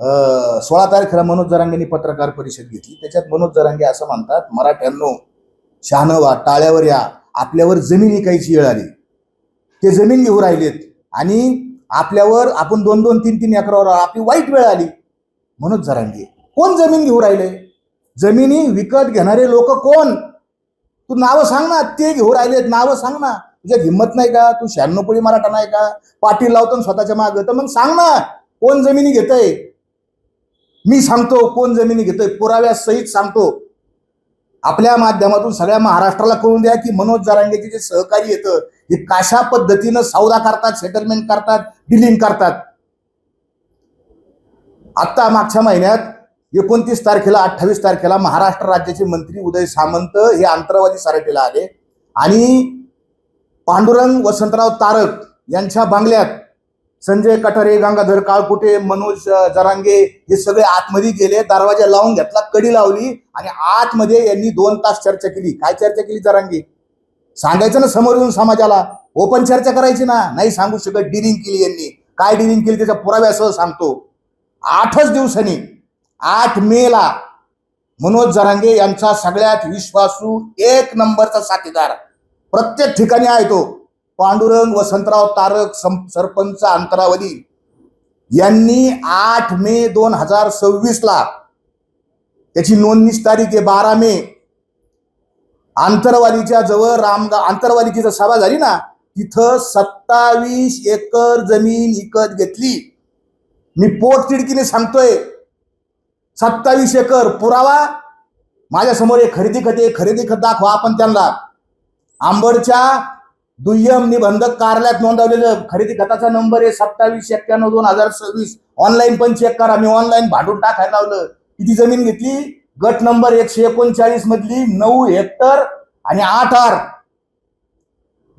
16 तारखेला मनोज जरांगेंनी पत्रकार परिषद घेतली. त्याच्यात मनोज जरांगे असं म्हणतात, मराठ्यांनो शहाणं व्हा, टाळ्यावर या, आपल्यावर जमीन विकायची वेळ आली. ते जमीन घेऊ राहिलेत आणि आपल्यावर आपण 2-2, 3-3 एकरावर आपली वाईट वेळ आली. मनोज जरांगे कोण जमीन घेऊ राहिले? जमिनी विकत घेणारे लोक कोण? तू नावं सांग ना. ते घेऊ राहिलेत, नावं सांग ना. तुझ्या हिंमत नाही का? तू 96 पळी मराठा नाही का? पाटील लावतो स्वतःच्या मागं, तर मग सांग ना कोण जमिनी घेतय. मी सांगतो कोण जमिनी घेतोय, पुराव्यासहित सांगतो. आपल्या माध्यमातून सगळ्या महाराष्ट्राला कळून द्या की मनोज जरांगेचे जे सहकारी येतं हे कशा पद्धतीनं सौदा करतात, सेटलमेंट करतात, डिलिंग करतात. आता मागच्या महिन्यात 29 तारखेला 28 तारखेला महाराष्ट्र राज्याचे मंत्री उदय सामंत हे आंतरवाली सराटीला आले आणि पांडुरंग वसंतराव तारक यांच्या बंगल्यात संजय कटारे, गंगाधर काळकुटे, मनोज जरांगे हे सगळे आतमध्ये गेले. दरवाजा लावून घेतला, कडी लावली आणि आतमध्ये यांनी 2 तास चर्चा केली. काय चर्चा केली जरांगे? सांगायचं ना समोर येऊन समाजाला, ओपन चर्चा करायची ना. नाही सांगू शकत. डिलिंग केली यांनी. काय डिलिंग केली त्याच्या पुराव्यासह सांगतो. 8च दिवसांनी 8 मेला मनोज जरांगे यांचा सगळ्यात विश्वासू 1 नंबरचा साथीदार प्रत्येक ठिकाणी आहे तो पांडुरंग वसंतराव तारक, सरपंच अंतरावली यांनी 8 मे 2026 ला त्याची नोंदणीची तारीख आहे 12 मे. आंतरवालीच्या जवळ आंतरवालीची जर सभा झाली ना, तिथं 27 एकर जमीन विकत घेतली. मी पोटतिडकीने सांगतोय 27 एकर. पुरावा माझ्या समोर एक खरेदी खत दाखवा आपण त्यांना. आंबडच्या दुय्यम निबंधक कार्यालयात नोंदवलेलं खरेदी खताचा नंबर आहे 2791-2026. ऑनलाईन पण चेक करा. मी ऑनलाईन भांडून टाकायला लावलं. किती जमीन घेतली? गट नंबर 139 मधली 9 हेक्टर आणि 8 आर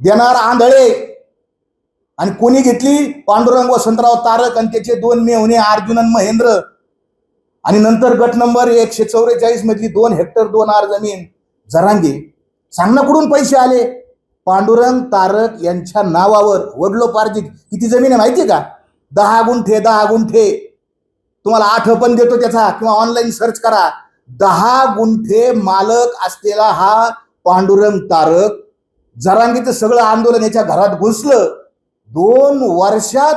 देणार आंधळे. आणि कोणी घेतली? पांडुरंग वसंतराव तारक आणि त्याचे 2 मेहुणे अर्जुन आणि महेंद्र. आणि नंतर गट नंबर 144 मधली 2 हेक्टर 2 आर जमीन. जरांगे सांग ना कुठून पैसे आले? पांडुरंग तारक यांच्या नावावर वडलोपार्जित किती जमीन आहे माहितीये का? 10 गुंठे. 10 गुंठे. तुम्हाला 8 पण देतो त्याचा, किंवा ऑनलाईन सर्च करा. 10 गुंठे मालक असलेला हा पांडुरंग तारक. जरांगेचं सगळं आंदोलन याच्या घरात घुसलं. 2 वर्षात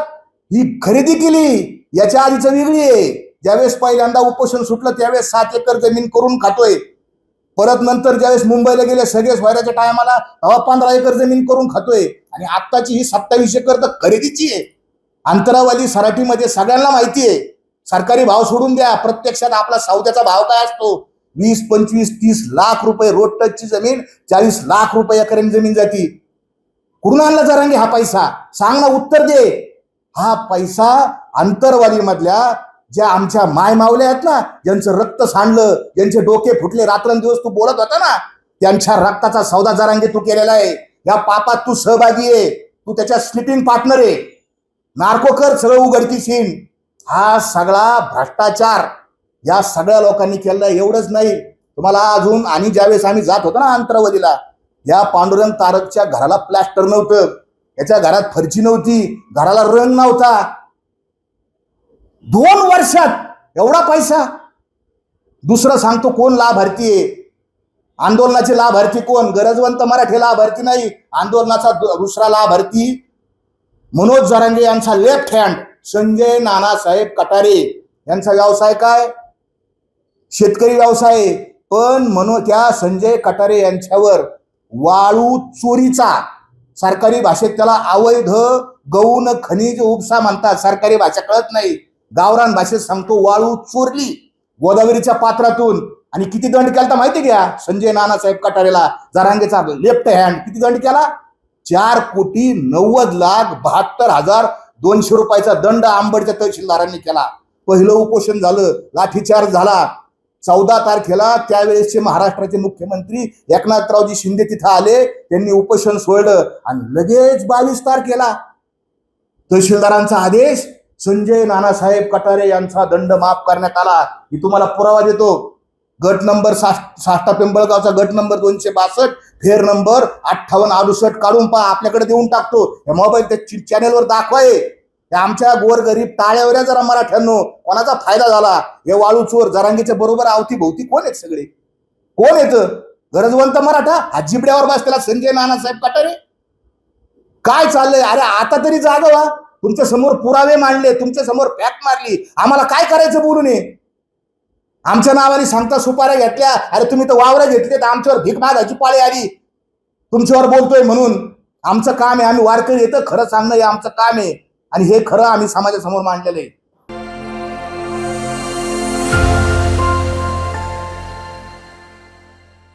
ही खरेदी केली. याच्या आधीच वेगळी आहे. ज्यावेळेस पहिल्यांदा उपोषण सुटलं त्यावेळेस 7 एकर जमीन करून खातोय. परत नंतर ज्यावेळेस मुंबईला गेले सगळे सोयऱ्याच्या टायमाला 15 एकर जमीन करून खातोय. आणि आत्ताची ही 27 एकर तर खरेदीची आहे. आंतरावाली सराठीमध्ये सगळ्यांना माहिती आहे. सरकारी भाव सोडून द्या, प्रत्यक्षात आपला सौद्याचा भाव काय असतो? 20, 25, 30 लाख रुपये रोड टचची जमीन 40 लाख रुपये एकरांनी जमीन जाती. कुठून आणला जरांगे हा पैसा? सांग ना, उत्तर दे. हा पैसा आंतरवाली मधल्या ज्या आमच्या माय मावल्या आहेत ना, ज्यांचं रक्त सांडलं, ज्यांचे डोके फुटले, रात्रंदिवस तू बोलत होता ना, त्यांच्या रक्ताचा सौदा जरांगे तू केलेला आहे. या पापात तू सहभागी आहे. तू त्याच्या स्लिपिंग पार्टनर आहे. नार्कोकर सगळं उघडकीशीन. हा सगळा भ्रष्टाचार या सगळ्या लोकांनी केलेला. एवढंच नाही, तुम्हाला अजून, आणि ज्यावेळेस आम्ही जात होतो ना अंतरावलीला, या पांडुरंग तारकच्या घराला प्लॅस्टर नव्हतं, याच्या घरात फरची नव्हती, घराला रंग नव्हता. 2 वर्षात एवढा पैसा. दुसरं सांगतो कोण लाभार्थी आहे. आंदोलनाचे लाभार्थी कोण? गरजवंत मराठी लाभार्थी नाही. आंदोलनाचा दुसरा लाभार्थी मनोज जरांगे यांचा लेफ्ट हँड संजय नानासाहेब कटारे यांचा व्यवसाय काय? शेतकरी व्यवसाय. पण त्या संजय कटारे यांच्यावर वाळू चोरीचा, सरकारी भाषेत त्याला अवैध गौण खनिज उपसा म्हणतात. सरकारी भाषा कळत नाही, गावरान भाषेत सांगतो वाळू चोरली गोदावरीच्या पात्रातून. आणि किती दंड केला माहिती घ्या संजय नानासाहेब कटारेला, जरांगेचा लेफ्ट हँड. किती दंड केला? 4,90,72,200 रुपयाचा दंड आंबडच्या तहसीलदारांनी केला. पहिलं उपोषण झालं, लाठीचार्ज झाला. 14 तारखेला त्यावेळेसचे महाराष्ट्राचे मुख्यमंत्री एकनाथरावजी शिंदे तिथं आले. त्यांनी उपोषण सोडलं आणि लगेच 22 तारखेला तहसीलदारांचा आदेश, संजय नानासाहेब कटारे यांचा दंड माफ करण्यात आला. मी तुम्हाला पुरावा देतो. गट नंबर 6 पिंपळगावचा गट नंबर 262, फेर नंबर 5868 काढून पहा, आपल्याकडे देऊन टाकतो. या मोबाईल चॅनेलवर दाखवाय. त्या आमच्या गोरगरीब टाळ्यावर जरा मराठ्यांनो कोणाचा फायदा झाला? हे वाळू चोर जरांगीच्या बरोबर अवतीभोवती कोण आहेत सगळे? कोण येत? गरजवंत मराठा हा जिबड्यावर बसलेला संजय नानासाहेब कटारे. काय चाललंय? अरे आता तरी जागा व्हा. तुमच्या समोर पुरावे मांडले, तुमच्या समोर फॅक्ट मारली, आम्हाला काय करायचं बोलू नये? आमच्या नावाने सांगता सुपाऱ्या घेतल्या. अरे तुम्ही तर वावरं घेतले, तर आमच्यावर भीक मागायची पाळी आली. तुमच्यावर बोलतोय म्हणून आमचं काम आहे, आम्ही वारकरी येतं खरं सांगणं हे आमचं काम आहे, आणि हे खरं आम्ही समाजासमोर मांडलेलं आहे.